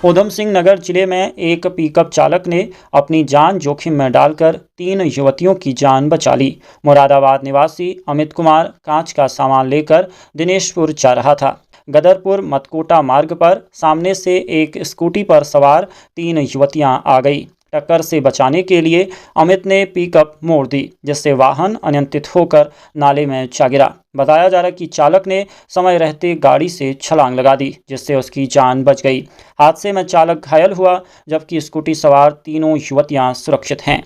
ऊधम सिंह नगर जिले में एक पिकअप चालक ने अपनी जान जोखिम में डालकर 3 युवतियों की जान बचा ली। मुरादाबाद निवासी अमित कुमार कांच का सामान लेकर दिनेशपुर जा रहा था। गदरपुर मतकोटा मार्ग पर सामने से एक स्कूटी पर सवार 3 युवतियां आ गई। टक्कर से बचाने के लिए अमित ने पिकअप मोड़ दी, जिससे वाहन अनियंत्रित होकर नाले में जा गिरा। बताया जा रहा है कि चालक ने समय रहते गाड़ी से छलांग लगा दी, जिससे उसकी जान बच गई। हादसे में चालक घायल हुआ, जबकि स्कूटी सवार तीनों युवतियां सुरक्षित हैं।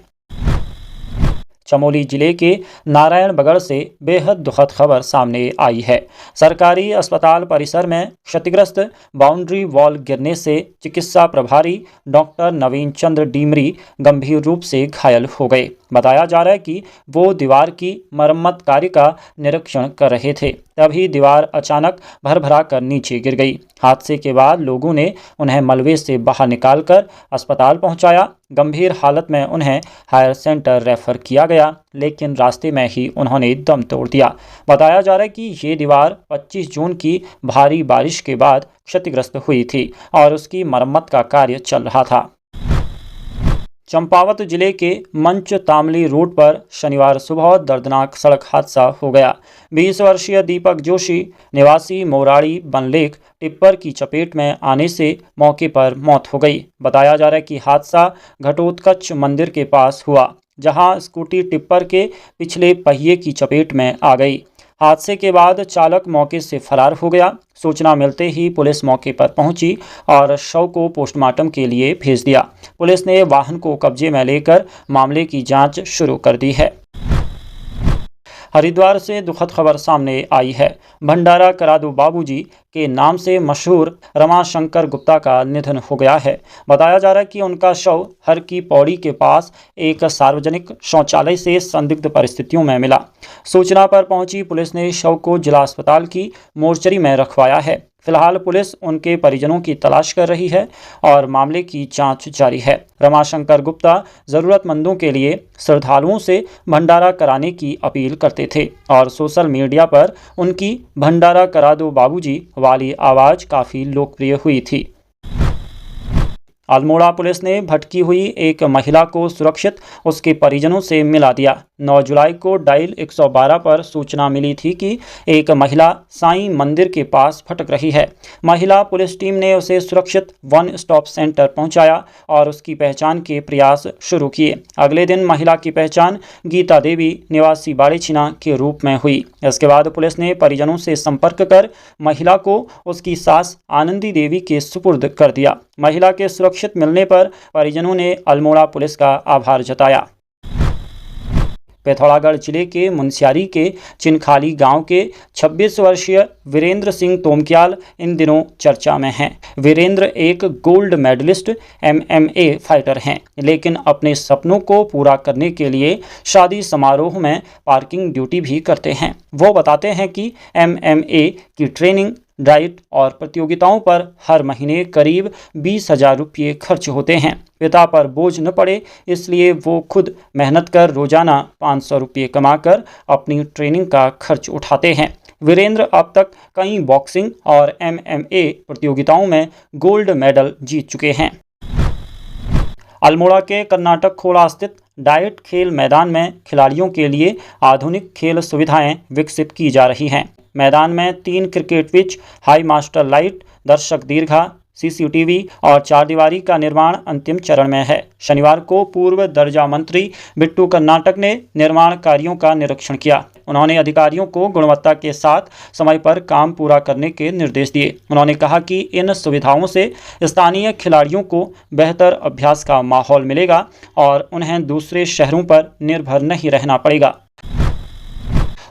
चमोली जिले के नारायणबगड़ से बेहद दुखद खबर सामने आई है। सरकारी अस्पताल परिसर में क्षतिग्रस्त बाउंड्री वॉल गिरने से चिकित्सा प्रभारी डॉक्टर नवीन चंद्र डीमरी गंभीर रूप से घायल हो गए। बताया जा रहा है कि वो दीवार की मरम्मत कार्य का निरीक्षण कर रहे थे, तभी दीवार अचानक भरभरा कर नीचे गिर गई। हादसे के बाद लोगों ने उन्हें मलबे से बाहर निकालकर अस्पताल पहुंचाया। गंभीर हालत में उन्हें हायर सेंटर रेफर किया गया, लेकिन रास्ते में ही उन्होंने दम तोड़ दिया। बताया जा रहा है कि ये दीवार 25 जून की भारी बारिश के बाद क्षतिग्रस्त हुई थी और उसकी मरम्मत का कार्य चल रहा था। चंपावत जिले के मंच तामली रोड पर शनिवार सुबह दर्दनाक सड़क हादसा हो गया। 20 वर्षीय दीपक जोशी निवासी मोराड़ी बनलेख टिप्पर की चपेट में आने से मौके पर मौत हो गई। बताया जा रहा है कि हादसा घटोत्कच मंदिर के पास हुआ, जहां स्कूटी टिप्पर के पिछले पहिए की चपेट में आ गई। हादसे के बाद चालक मौके से फरार हो गया। सूचना मिलते ही पुलिस मौके पर पहुंची और शव को पोस्टमार्टम के लिए भेज दिया। पुलिस ने वाहन को कब्जे में लेकर मामले की जांच शुरू कर दी है। हरिद्वार से दुखद खबर सामने आई है। भंडारा करादू बाबूजी के नाम से मशहूर रमाशंकर गुप्ता का निधन हो गया है। बताया जा रहा है कि उनका शव हर की पौड़ी के पास एक सार्वजनिक शौचालय से संदिग्ध परिस्थितियों में मिला। सूचना पर पहुंची पुलिस ने शव को जिला अस्पताल की मोर्चरी में रखवाया है। फिलहाल पुलिस उनके परिजनों की तलाश कर रही है और मामले की जांच जारी है। रमाशंकर गुप्ता जरूरतमंदों के लिए श्रद्धालुओं से भंडारा कराने की अपील करते थे और सोशल मीडिया पर उनकी भंडारा करा दो बाबूजी वाली आवाज़ काफ़ी लोकप्रिय हुई थी। अल्मोड़ा पुलिस ने भटकी हुई एक महिला को सुरक्षित उसके परिजनों से मिला दिया। 9 जुलाई को डायल 112 पर सूचना मिली थी कि एक महिला साईं मंदिर के पास भटक रही है। महिला पुलिस टीम ने उसे सुरक्षित वन स्टॉप सेंटर पहुंचाया और उसकी पहचान के प्रयास शुरू किए। अगले दिन महिला की पहचान गीता देवी निवासी बाड़ेछिना के रूप में हुई। इसके बाद पुलिस ने परिजनों से संपर्क कर महिला को उसकी सास आनंदी देवी के सुपुर्द कर दिया। महिला के सुरक्षित मिलने पर परिजनों ने अल्मोड़ा पुलिस का आभार जताया। पिथौरागढ़ जिले के मुनस्यारी के चिनखाली गांव के 26 वर्षीय वीरेंद्र सिंह तोमक्याल इन दिनों चर्चा में हैं। वीरेंद्र एक गोल्ड मेडलिस्ट MMA फाइटर हैं, लेकिन अपने सपनों को पूरा करने के लिए शादी समारोह में पार्किंग ड्यूटी भी करते हैं। वो बताते हैं कि MMA की ट्रेनिंग, डाइट और प्रतियोगिताओं पर हर महीने करीब 20,000 रुपये खर्च होते हैं। पिता पर बोझ न पड़े इसलिए वो खुद मेहनत कर रोजाना 500 रुपये कमाकर अपनी ट्रेनिंग का खर्च उठाते हैं। वीरेंद्र अब तक कई बॉक्सिंग और MMA प्रतियोगिताओं में गोल्ड मेडल जीत चुके हैं। अल्मोड़ा के कर्नाटक खोड़ा स्थित डाइट खेल मैदान में खिलाड़ियों के लिए आधुनिक खेल सुविधाएं विकसित की जा रही हैं। मैदान में 3 cricket pitch, high master light, दर्शक दीर्घा, CCTV और 4 दीवारी का निर्माण अंतिम चरण में है। शनिवार को पूर्व दर्जा मंत्री बिट्टू कर्नाटक ने निर्माण कार्यों का निरीक्षण किया। उन्होंने अधिकारियों को गुणवत्ता के साथ समय पर काम पूरा करने के निर्देश दिए। उन्होंने कहा कि इन सुविधाओं से स्थानीय खिलाड़ियों को बेहतर अभ्यास का माहौल मिलेगा और उन्हें दूसरे शहरों पर निर्भर नहीं रहना पड़ेगा।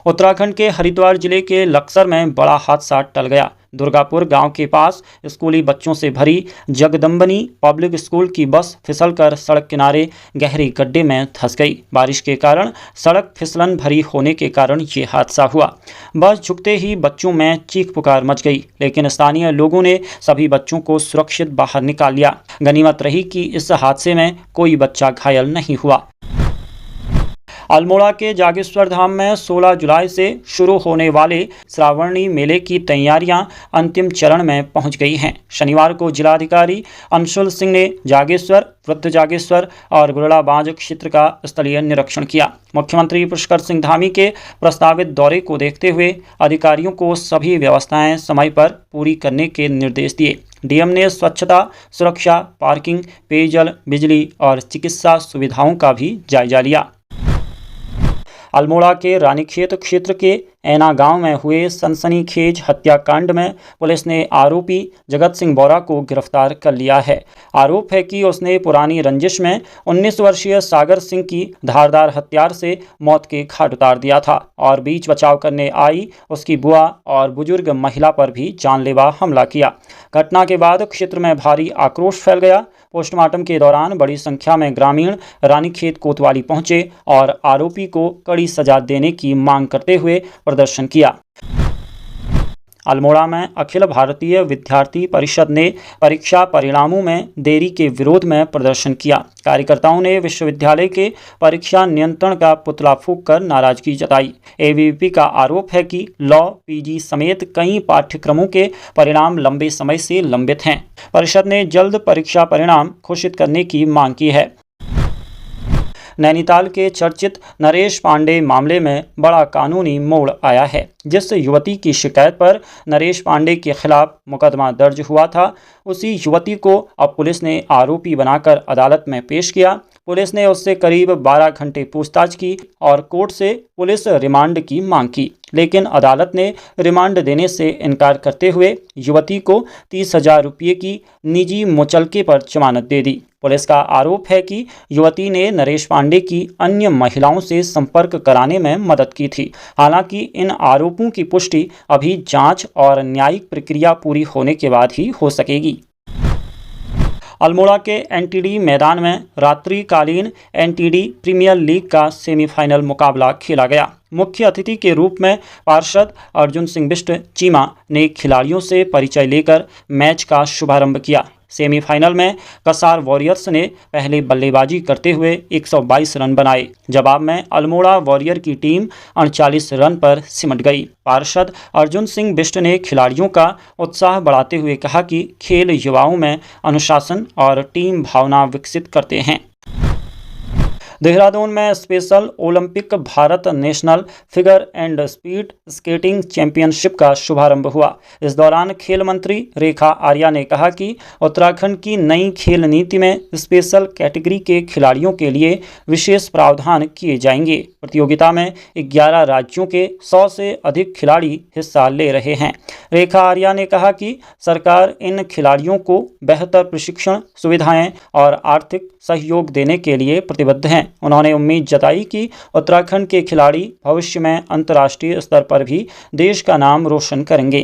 उत्तराखंड के हरिद्वार जिले के लक्सर में बड़ा हादसा टल गया। दुर्गापुर गांव के पास स्कूली बच्चों से भरी जगदम्बनी पब्लिक स्कूल की बस फिसलकर सड़क किनारे गहरे गड्ढे में धंस गई। बारिश के कारण सड़क फिसलन भरी होने के कारण ये हादसा हुआ। बस झुकते ही बच्चों में चीख पुकार मच गई, लेकिन स्थानीय लोगों ने सभी बच्चों को सुरक्षित बाहर निकाल लिया। गनीमत रही कि इस हादसे में कोई बच्चा घायल नहीं हुआ। अल्मोड़ा के जागेश्वर धाम में 16 जुलाई से शुरू होने वाले श्रावणी मेले की तैयारियां अंतिम चरण में पहुंच गई हैं। शनिवार को जिलाधिकारी अंशुल सिंह ने जागेश्वर, वृद्ध जागेश्वर और गुरड़ाबांज क्षेत्र का स्थलीय निरीक्षण किया। मुख्यमंत्री पुष्कर सिंह धामी के प्रस्तावित दौरे को देखते हुए अधिकारियों को सभी व्यवस्थाएं समय पर पूरी करने के निर्देश दिए। डीएम ने स्वच्छता, सुरक्षा, पार्किंग, पेयजल, बिजली और चिकित्सा सुविधाओं का भी जायजा लिया। अल्मोड़ा के रानीखेत क्षेत्र के ऐना गांव में हुए सनसनीखेज हत्याकांड में पुलिस ने आरोपी जगत सिंह बोरा को गिरफ्तार कर लिया है। आरोप है कि उसने पुरानी रंजिश में 19 वर्षीय सागर सिंह की धारदार हथियार से मौत के घाट उतार दिया था और बीच बचाव करने आई उसकी बुआ और बुजुर्ग महिला पर भी जानलेवा हमला किया। घटना के बाद क्षेत्र में भारी आक्रोश फैल गया। पोस्टमार्टम के दौरान बड़ी संख्या में ग्रामीण रानीखेत कोतवाली पहुंचे और आरोपी को कड़ी सजा देने की मांग करते हुए प्रदर्शन किया। अल्मोड़ा में अखिल भारतीय विद्यार्थी परिषद ने परीक्षा परिणामों में देरी के विरोध में प्रदर्शन किया। कार्यकर्ताओं ने विश्वविद्यालय के परीक्षा नियंत्रण का पुतला फूंक कर नाराजगी जताई। एबीवीपी का आरोप है कि लॉ, पीजी समेत कई पाठ्यक्रमों के परिणाम लंबे समय से लंबित हैं। परिषद ने जल्द परीक्षा परिणाम घोषित करने की मांग की है। नैनीताल के चर्चित नरेश पांडे मामले में बड़ा कानूनी मोड़ आया है। जिस युवती की शिकायत पर नरेश पांडे के खिलाफ मुकदमा दर्ज हुआ था, उसी युवती को अब पुलिस ने आरोपी बनाकर अदालत में पेश किया। पुलिस ने उससे करीब 12 घंटे पूछताछ की और कोर्ट से पुलिस रिमांड की मांग की, लेकिन अदालत ने रिमांड देने से इनकार करते हुए युवती को 30,000 रुपये की निजी मुचलके पर जमानत दे दी। पुलिस का आरोप है कि युवती ने नरेश पांडे की अन्य महिलाओं से संपर्क कराने में मदद की थी। हालांकि इन आरोपों की पुष्टि अभी जांच और न्यायिक प्रक्रिया पूरी होने के बाद ही हो सकेगी। अल्मोड़ा के एनटीडी मैदान में रात्रिकालीन एनटीडी प्रीमियर लीग का सेमीफाइनल मुकाबला खेला गया। मुख्य अतिथि के रूप में पार्षद अर्जुन सिंह बिष्ट चीमा ने खिलाड़ियों से परिचय लेकर मैच का शुभारंभ किया। सेमीफाइनल में कसार वॉरियर्स ने पहले बल्लेबाजी करते हुए 122 रन बनाए। जवाब में अल्मोड़ा वॉरियर की टीम 39 रन पर सिमट गई। पार्षद अर्जुन सिंह बिष्ट ने खिलाड़ियों का उत्साह बढ़ाते हुए कहा कि खेल युवाओं में अनुशासन और टीम भावना विकसित करते हैं। देहरादून में special Olympic Bharat national figure and speed skating championship का शुभारंभ हुआ। इस दौरान खेल मंत्री रेखा आर्या ने कहा कि उत्तराखंड की नई खेल नीति में स्पेशल कैटेगरी के खिलाड़ियों के लिए विशेष प्रावधान किए जाएंगे। प्रतियोगिता में 11 राज्यों के 100 से अधिक खिलाड़ी हिस्सा ले रहे हैं। रेखा आर्या ने कहा कि सरकार इन खिलाड़ियों को बेहतर प्रशिक्षण सुविधाएं और आर्थिक सहयोग देने के लिए प्रतिबद्ध हैं। उन्होंने उम्मीद जताई कि उत्तराखंड के खिलाड़ी भविष्य में अंतर्राष्ट्रीय स्तर पर भी देश का नाम रोशन करेंगे।